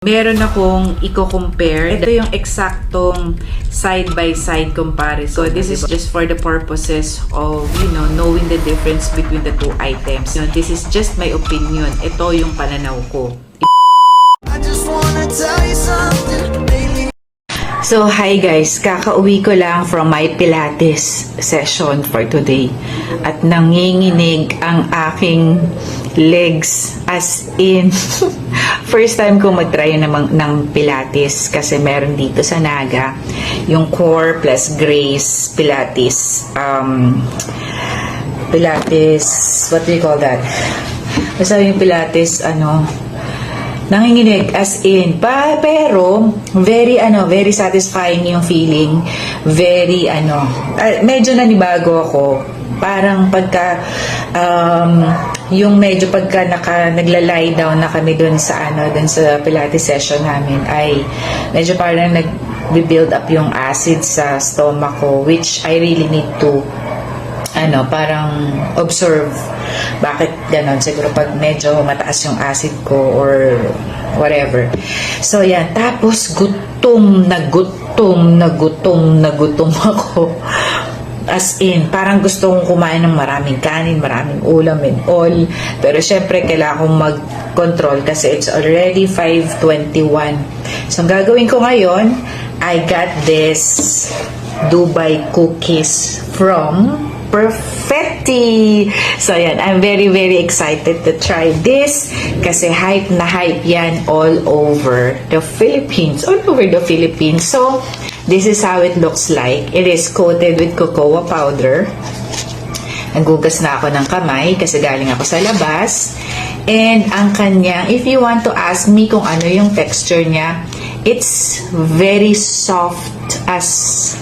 Meron akong i-compare. Ito yung eksaktong side-by-side comparison. So, this is just for the purposes of, knowing the difference between the two items. This is just my opinion. Ito yung pananaw ko. I just wanna tell you something, baby. So, hi guys. Kakauwi ko lang from my Pilates session for today. At nanginginig ang aking legs, as in first time ko mag-try ng Pilates kasi meron dito sa Naga yung Core plus Grace Pilates Pilates, what do you call that? Basta yung Pilates nanginginig as in pero very satisfying yung feeling, very medyo nanibago ako. Parang pagka yung medyo pagka nagla-lie down na kami dun sa Pilates session namin ay medyo parang nag-build up yung acid sa stomach ko, which I really need to parang observe bakit ganon. Siguro pag medyo mataas yung acid ko or whatever. So yan, tapos gutom ako. As in, parang gusto kong kumain ng maraming kanin, maraming ulam and all. Pero syempre, kailangan kong mag-control kasi it's already 5:21. So, ang gagawin ko ngayon, I got this Dubai cookies from Perfetti. So, yan. I'm very, very excited to try this kasi hype na hype yan all over the Philippines. So, this is how it looks like. It is coated with cocoa powder. Nagugas na ako ng kamay kasi galing ako sa labas. And ang kanya, if you want to ask me kung ano yung texture niya, it's very soft as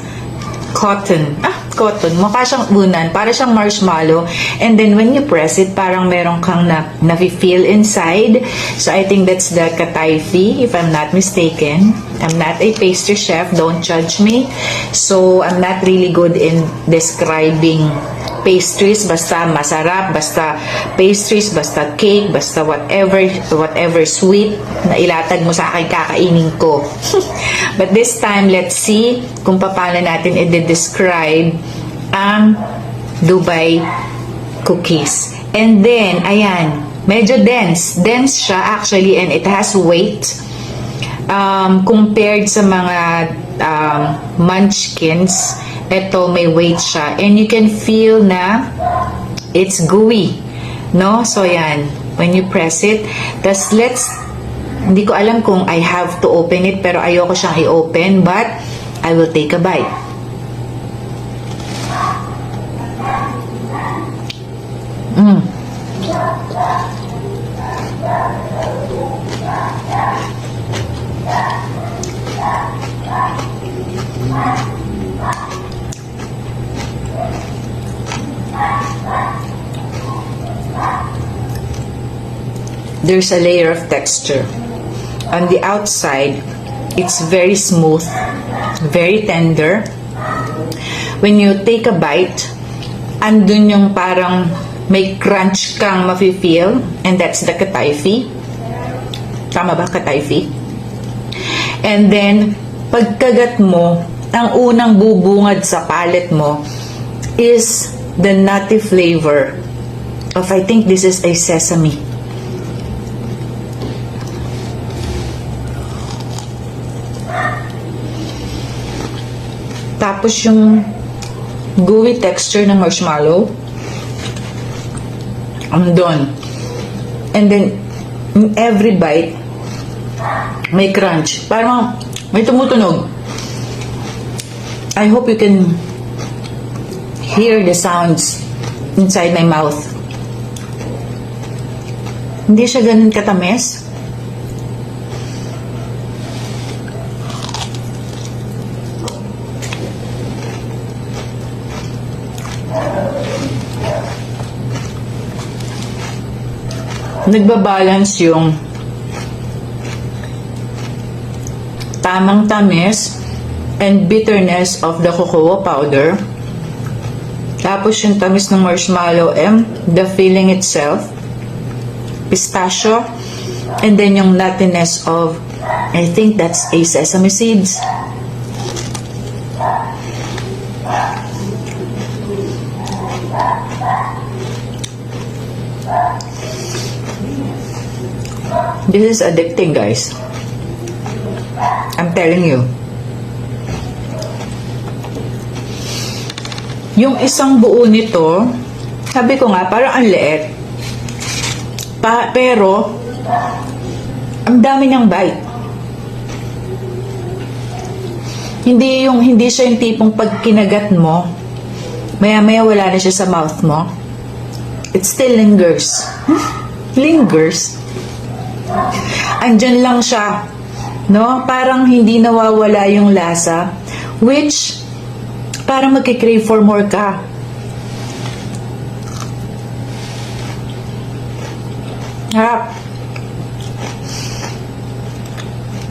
cotton. Cotton. Mukha siyang unan. Para siyang marshmallow. And then, when you press it, parang meron kang na-feel inside. So, I think that's the kataifi, if I'm not mistaken. I'm not a pastry chef. Don't judge me. So, I'm not really good in describing pastries. Basta masarap. Basta pastries. Basta cake. Basta whatever sweet na ilatag mo sa akin, kakainin ko. But this time, let's see kung paano natin i-describe ang Dubai cookies. And then, ayan, medyo dense. Dense siya actually, and it has weight. Compared sa mga munchkins, ito may weight siya. And you can feel na it's gooey. No? So, yan. When you press it, tas hindi ko alam kung I have to open it, pero ayoko siyang i-open, but I will take a bite. There's a layer of texture. On the outside, it's very smooth, very tender. When you take a bite, andun yung parang may crunch kang mafe-feel, and that's the kataifi. Tama ba, kataifi? And then, pagkagat mo, ang unang bubungad sa palate mo is the nutty flavor of, I think this is a sesame. Tapos yung gooey texture ng marshmallow, andun. And then, in every bite, may crunch. Parang may tumutunog. I hope you can hear the sounds inside my mouth. Hindi siya ganun katamis. Nagbabalance yung tamang tamis and bitterness of the cocoa powder. Tapos yung tamis ng marshmallow and the filling itself. Pistachio. And then yung nuttiness of I think that's a sesame seeds. This is addicting, guys. I'm telling you. Yung isang buo nito, sabi ko nga, parang ang liit. Pero, ang dami niyang bite. Hindi siya yung tipong pag kinagat mo, maya-maya wala na siya sa mouth mo. It still lingers. Lingers. Andyan lang siya. No? Parang hindi nawawala yung lasa. Which, parang magkikrave for more ka. Harap.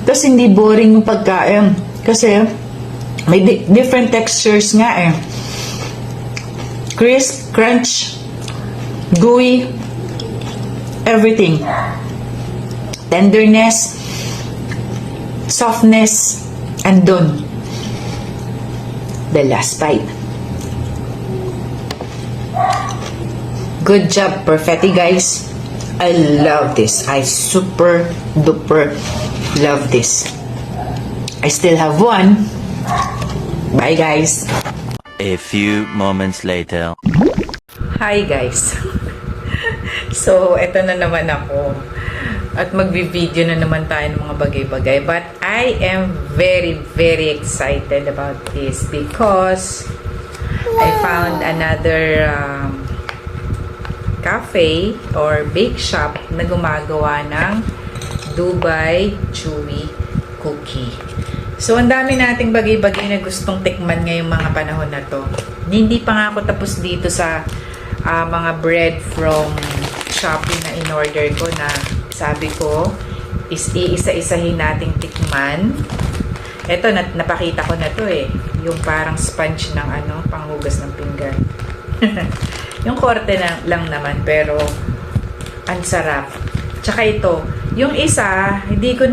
Tapos hindi boring yung pagkain. Kasi, may different textures nga eh. Crisp, crunch, gooey, everything. Tenderness, softness, and done. The last bite. Good job, Perfetti, guys. I love this. I super duper love this. I still have one. Bye, guys. A few moments later. Hi, guys. So, eto na naman ako. At magbi-video na naman tayo ng mga bagay-bagay. But I am very, very excited about this because I found another cafe or bake shop na gumagawa ng Dubai Chewy Cookie. So, ang dami nating bagay-bagay na gustong tikman ngayong mga panahon na to. Hindi pa nga ako tapos dito sa mga bread from Shopee na in-order ko na sabi ko is iisa-isahin nating tikman. Ito, napakita ko na to eh. Yung parang sponge ng panghugas ng pinggan. Yung korte lang naman, pero ang sarap. Tsaka ito, yung isa, hindi ko,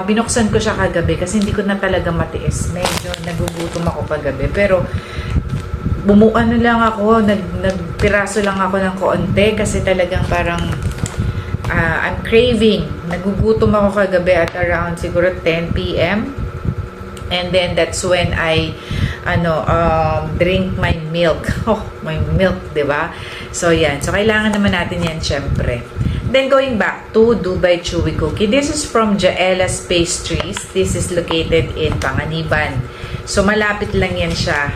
binuksan ko siya kagabi kasi hindi ko na talaga matiis. Medyo nagugutom ako kagabi. Pero, lang ako, nagpiraso lang ako ng konti kasi talagang parang I'm craving. Nagugutom ako kagabi at around siguro 10 p.m. And then that's when I drink my milk. Oh, my milk, 'di ba? So yan. So kailangan naman natin 'yan syempre. Then going back to Dubai Chewy Cookie. This is from Jaela's Pastries. This is located in Panganiban. So malapit lang 'yan siya.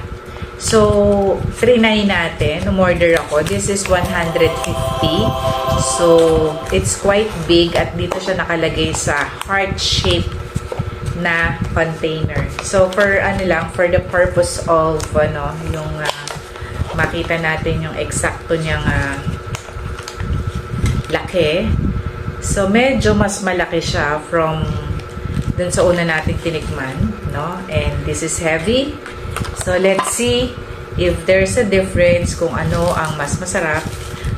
So, trinay natin. Umorder ako. This is 150. So, it's quite big at dito siya nakalagay sa heart shape na container. So, for for the purpose of yung makita natin yung eksakto niyang laki. So, medyo mas malaki siya from dun sa una nating tinikman, no? And this is heavy. So, let's see if there's a difference kung ano ang mas masarap.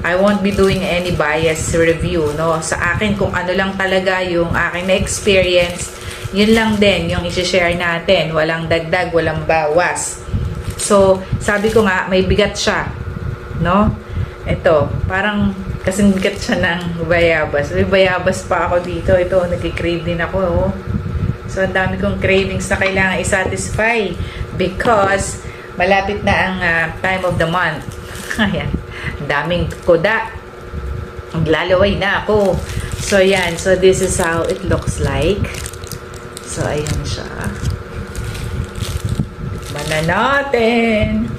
I won't be doing any bias review, no? Sa akin, kung ano lang talaga yung aking na-experience, yun lang din yung isi-share natin. Walang dagdag, walang bawas. So, sabi ko nga, may bigat siya, no? Ito, parang kasing bigat siya ng bayabas. May bayabas pa ako dito. Ito, nag-crave din ako, oh. So, ang dami kong cravings na kailangan i-satisfy because malapit na ang time of the month. Ayan. Ang daming kuda. Maglalaway na ako. So, yan. So, this is how it looks like. So, ayan siya. Tikman na natin.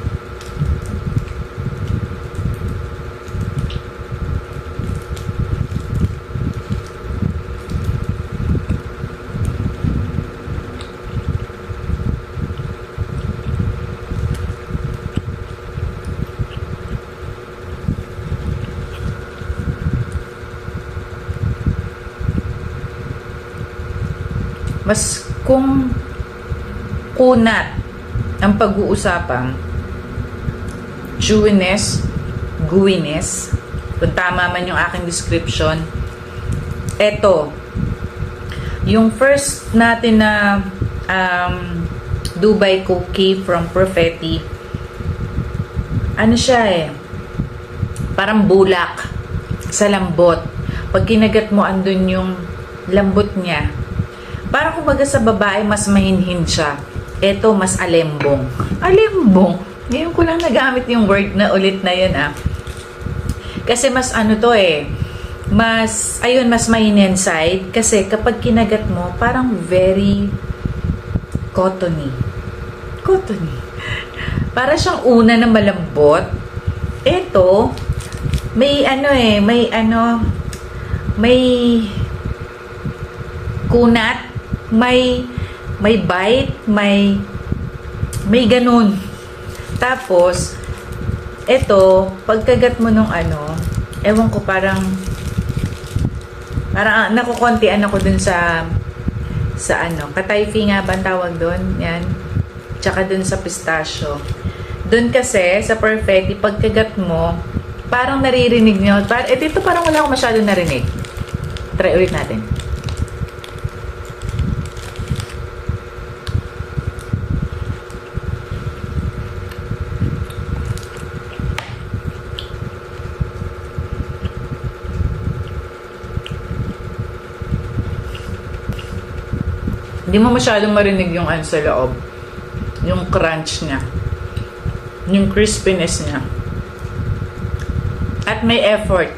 Mas kung kunat ang pag-uusapang chewiness, gooiness, kung tama man yung aking description, eto, Yung first natin na Dubai cookie from Perfetti, ano siya eh, parang bulak sa lambot. Pag kinagat mo, andun yung lambot niya. Parang kumbaga sa babae, mas mahinhin siya. Ito, mas alembong. Alembong? Ngayon ko lang nagamit yung word na ulit na yun Kasi mas ano to eh, mas, ayun, mas mahinhin side. Kasi kapag kinagat mo, parang very cottony. Cottony. Para siyang una na malambot. Ito, may kunat, may bite, may ganun. Tapos, ito, pagkagat mo nung ewan ko, parang nakukontian ako dun sa katayfi nga ba ang tawag dun? Yan. Tsaka dun sa pistachio. Dun kasi, sa Perfetti, pagkagat mo, parang naririnig nyo. Dito parang wala akong masyado narinig. Try ulit natin. Hindi mo masyadong marinig yung sa loob. Yung crunch niya. Yung crispiness niya. At may effort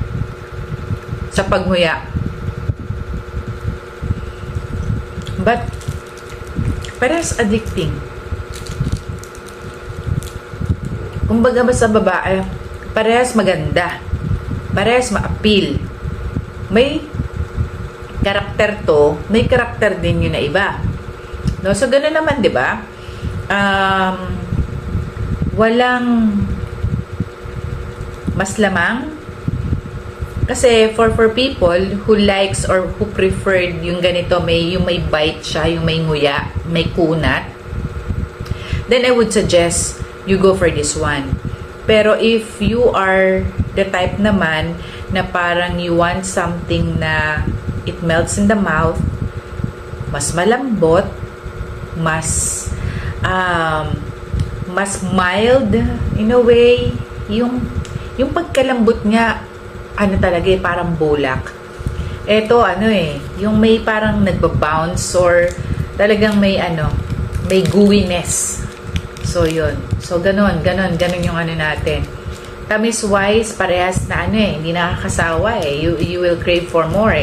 sa paghuya. But, parehas addicting. Kumbaga ba sa babae, parehas maganda. Parehas ma-appeal. May karakter to, may karakter din yun na iba. No? So, gano'n naman, di ba? Walang mas lamang. Kasi for people who likes or who preferred yung ganito, yung may bite siya, yung may nguya, may kunat, then I would suggest you go for this one. Pero if you are the type naman na parang you want something na it melts in the mouth, mas malambot, mas mild in a way, yung pagkalambot niya, talaga parang bulak. Ito yung may parang nagba-bounce or talagang may gooiness. So yun. So ganon yung natin. Tamis wise, parehas na hindi nakakasawa you will crave for more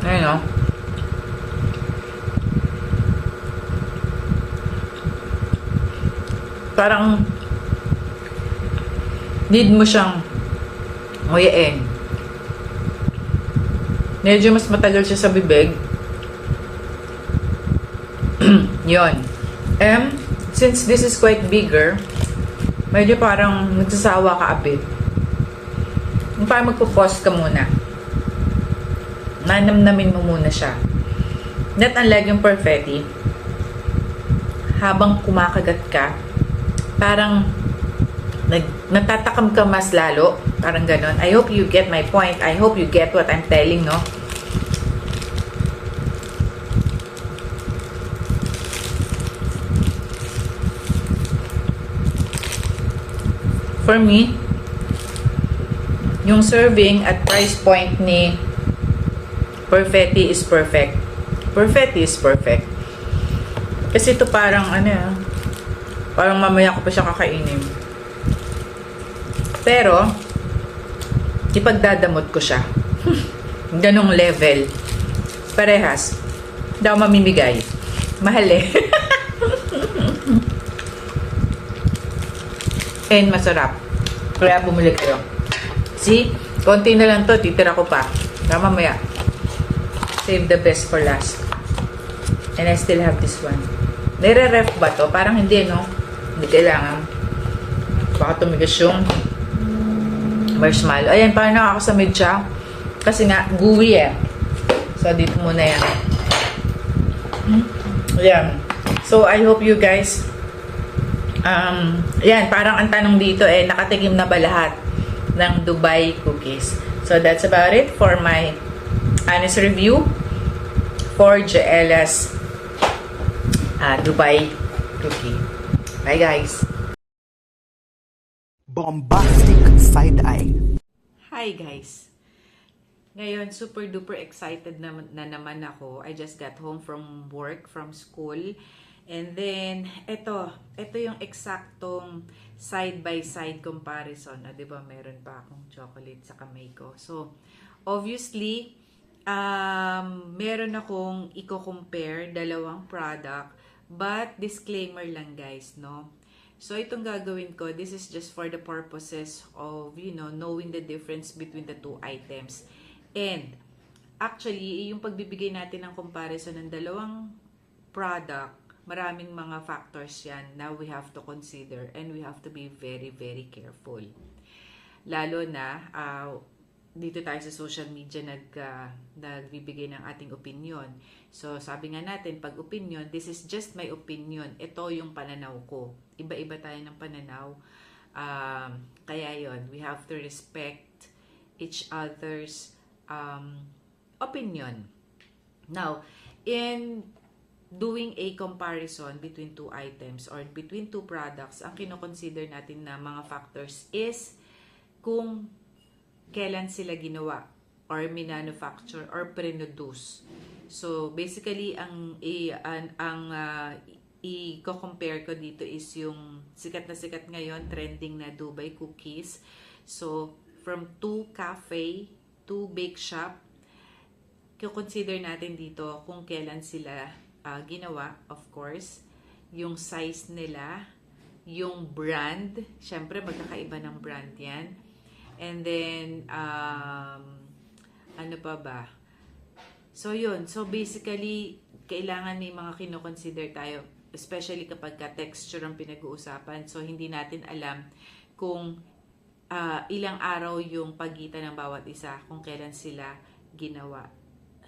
Ayun parang need mo siyang nguyain. Medyo mas matagal siya sa bibig. Yon. Since this is quite bigger, medyo parang nagsasawa ka a bit. Parang magpo-pause ka muna. Nanamnamin mo muna siya. Not unlike yung Perfetti. Habang kumakagat ka, parang natatakam ka mas lalo. Parang ganon. I hope you get my point. I hope you get what I'm telling, no? For me, yung serving at price point ni Perfetti is perfect. Perfetti is perfect. Kasi ito parang parang mamaya ko pa siya kakainin. Pero ipagdadamot ko siya. Ganong level. Parehas. Daw mamimigay. Mahal And masarap. Kaya bumili kayo. See? Konti na lang to. Titira ko pa. Kaya mamaya. Save the best for last. And I still have this one. Nire-ref ba to? Parang hindi, no? Hindi kailangan. Baka tumigas yung marshmallow. Ayan, parang nakakasamid siya. Kasi nga, gooey So, dito muna yan. Ayan. So, I hope you guys Yan, parang ang tanong dito nakatikim na ba lahat ng Dubai cookies? So that's about it for my honest review for Joella's Dubai cookie. Bye guys! Bombastic side-eye. Hi guys! Ngayon, super duper excited na naman ako. I just got home from work, from school. And then, ito yung eksaktong side-by-side comparison. Diba, meron pa akong chocolate sa kamay ko. So, obviously, meron akong i-compare dalawang product. But, disclaimer lang guys, no? So, itong gagawin ko, this is just for the purposes of, knowing the difference between the two items. And, actually, yung pagbibigay natin ng comparison ng dalawang product, maraming mga factors yan na we have to consider and we have to be very, very careful. Lalo na, dito tayo sa social media nagbibigay ng ating opinion. So, sabi nga natin, pag opinion, this is just my opinion. Ito yung pananaw ko. Iba-iba tayo ng pananaw. Kaya yon, we have to respect each other's opinion. Now, in doing a comparison between two items or between two products, ang kino-consider natin na mga factors is kung kailan sila ginawa or minanufacture or produce. So, basically, ang i-compare ko dito is yung sikat na sikat ngayon, trending na Dubai cookies. So, from two cafe, to bake shop, consider natin dito kung kailan sila ginawa, of course, yung size nila, yung brand, syempre magkakaiba ng brand yan, and then, ano pa ba? So, yun. So, basically, kailangan may mga kino-consider tayo, especially kapag texture ang pinag-uusapan. So, hindi natin alam kung ilang araw yung pagitan ng bawat isa kung kailan sila ginawa.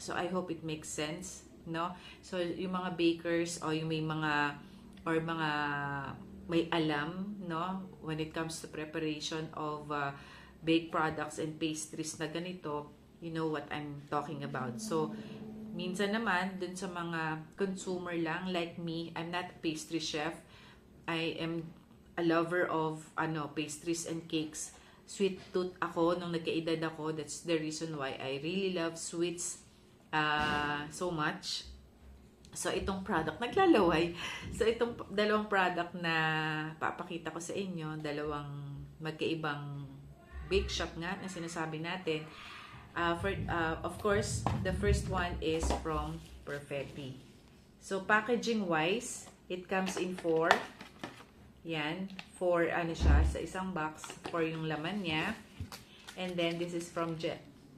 So, I hope it makes sense, no? So, yung mga bakers o yung may alam, no? When it comes to preparation of baked products and pastries na ganito, you know what I'm talking about. So, minsan naman, dun sa mga consumer lang, like me, I'm not a pastry chef. I am a lover of pastries and cakes. Sweet tooth ako nung nagkaedad ako. That's the reason why I really love sweets so much. So, itong product, naglalaway. So, itong dalawang product na papakita ko sa inyo, dalawang magkaibang bake shop nga na sinasabi natin. Of course, the first one is from Perfetti. So, packaging wise, it comes in 4. Yan, 4 siya sa isang box, 4 yung laman niya. And then this is from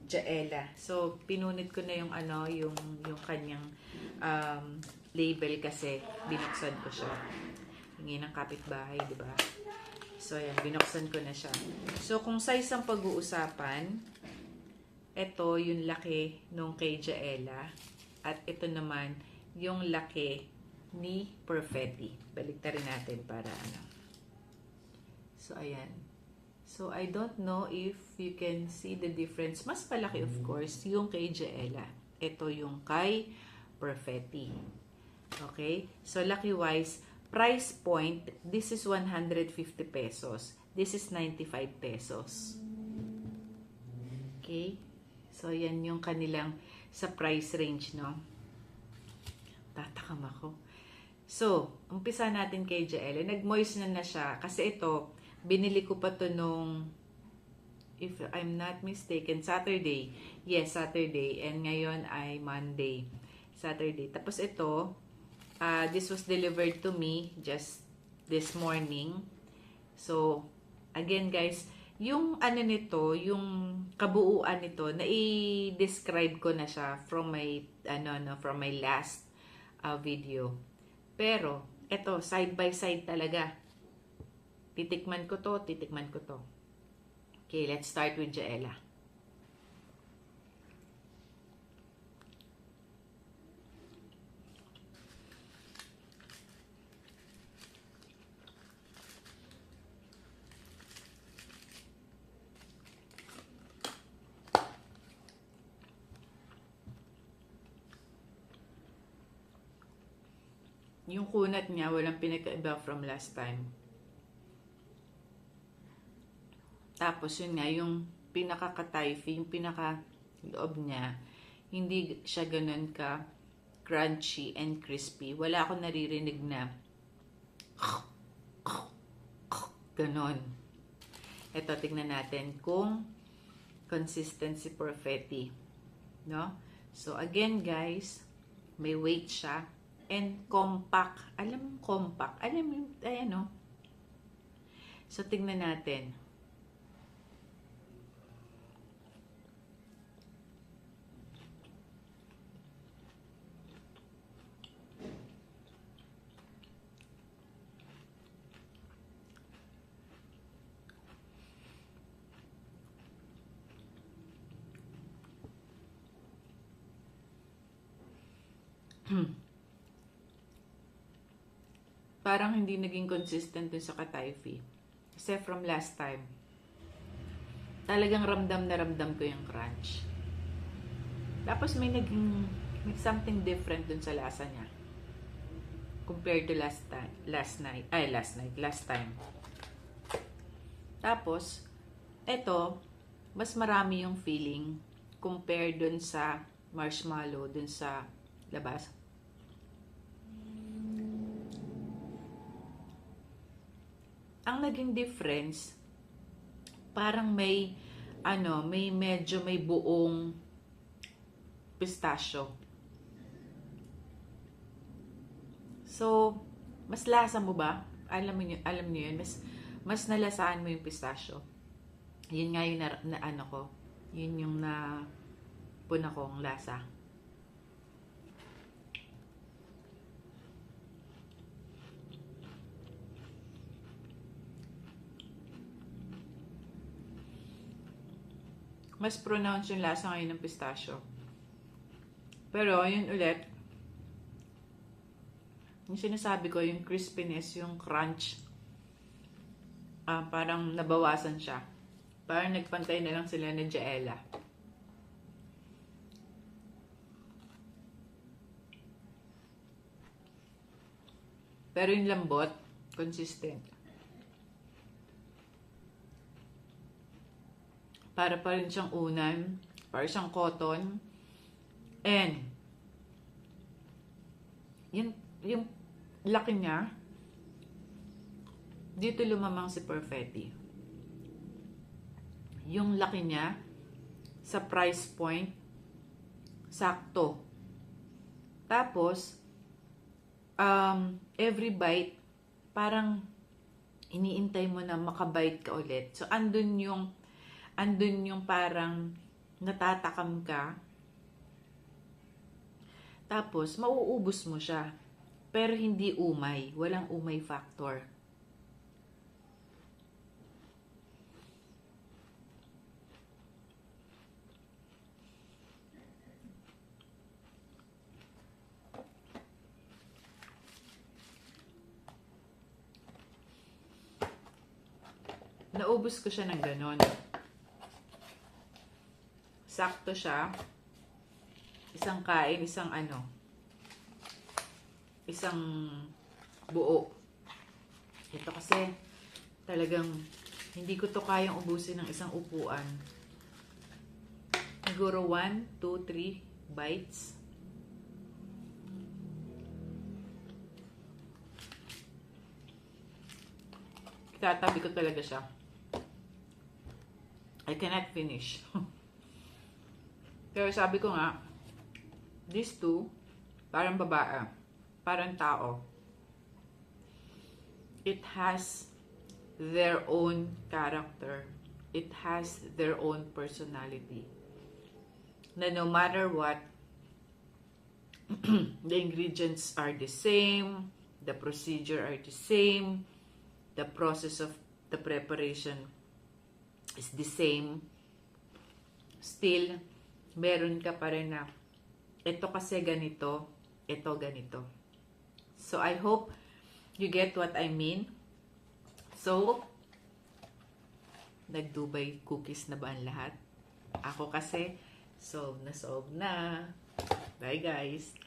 Joella. So pinunit ko na yung yung kanyang label kasi binuksan ko siya. Hingi ng kapitbahay, di ba? So yan, binuksan ko na siya. So kung size ang pag-uusapan, ito yung laki nung kay Joella at ito naman yung laki ni Perfetti. Baliktarin natin para So, ayan. So, I don't know if you can see the difference. Mas malaki, of course, yung kay Joella. Ito yung kay Perfetti. Okay? So, laki-wise, price point, this is 150 pesos. This is 95 pesos. Okay? So, yan yung kanilang sa price range, no? Tatakam ako. So, umpisa natin kay Joella. Nag-moist na siya. Kasi ito, binili ko pa to nung, if I'm not mistaken, Saturday. Yes, Saturday. And ngayon ay Monday. Saturday. Tapos ito, this was delivered to me just this morning. So, again guys, yung nito, yung kabuuan nito, na-i-describe ko na siya from my, from my last video. Pero, eto, side by side talaga. Titikman ko to. Okay, let's start with Joella. Yung kunat niya, walang pinagkaiba from last time. Tapos yun nga, yung pinaka-katayfi, yung pinaka-loob niya, hindi siya ganun ka crunchy and crispy. Wala akong naririnig na ganon. Ito, tignan natin kung consistency perfetti. No? So, again guys, may weight siya and compact. Alam mo, compact. Alam mo, ayan no? So, tignan natin. Parang hindi naging consistent dun sa katayfi. Kasi from last time, talagang ramdam na ramdam ko yung crunch. Tapos may something different dun sa lasa niya. Compared to last time. Tapos, eto, mas marami yung feeling compared dun sa marshmallow, dun sa labas. Ang naging difference, parang may medyo may buong pistachio. So, mas lasa mo ba? Alam niyo yun, mas nalasaan mo yung pistachio. Yun nga yung yun yung puna kong lasa. Mas pronounced yung lasa ngayon ng pistachio. Pero, yun ulit, yung sinasabi ko, yung crispiness, yung crunch, parang nabawasan siya. Parang nagpantay na lang sila ng Jaela. Pero yung lambot, consistent. Para pa rin siyang unan, para siyang cotton, and yung laki niya, dito lumamang si Perfetti. Yung laki niya, sa price point, sakto. Tapos, every bite, parang iniintay mo na makabite ka ulit. So, andun yung parang natatakam ka. Tapos, mauubos mo siya. Pero hindi umay. Walang umay factor. Naubos ko siya ng ganon. Sakto siya. Isang kain, isang buo. Ito kasi talagang hindi ko to kayang ubusin ng isang upuan. Siguro 1, 2, 3 bites. Itatabi ko talaga siya. I cannot finish. Pero sabi ko nga, these two, parang babae, parang tao. It has their own character. It has their own personality. Na no matter what, the ingredients are the same, the procedure are the same, the process of the preparation is the same. Still, meron ka pa rin na ito kasi ganito, ito ganito. So, I hope you get what I mean. So, nag-Dubai cookies na ba ang lahat? Ako kasi, solve na. Bye guys!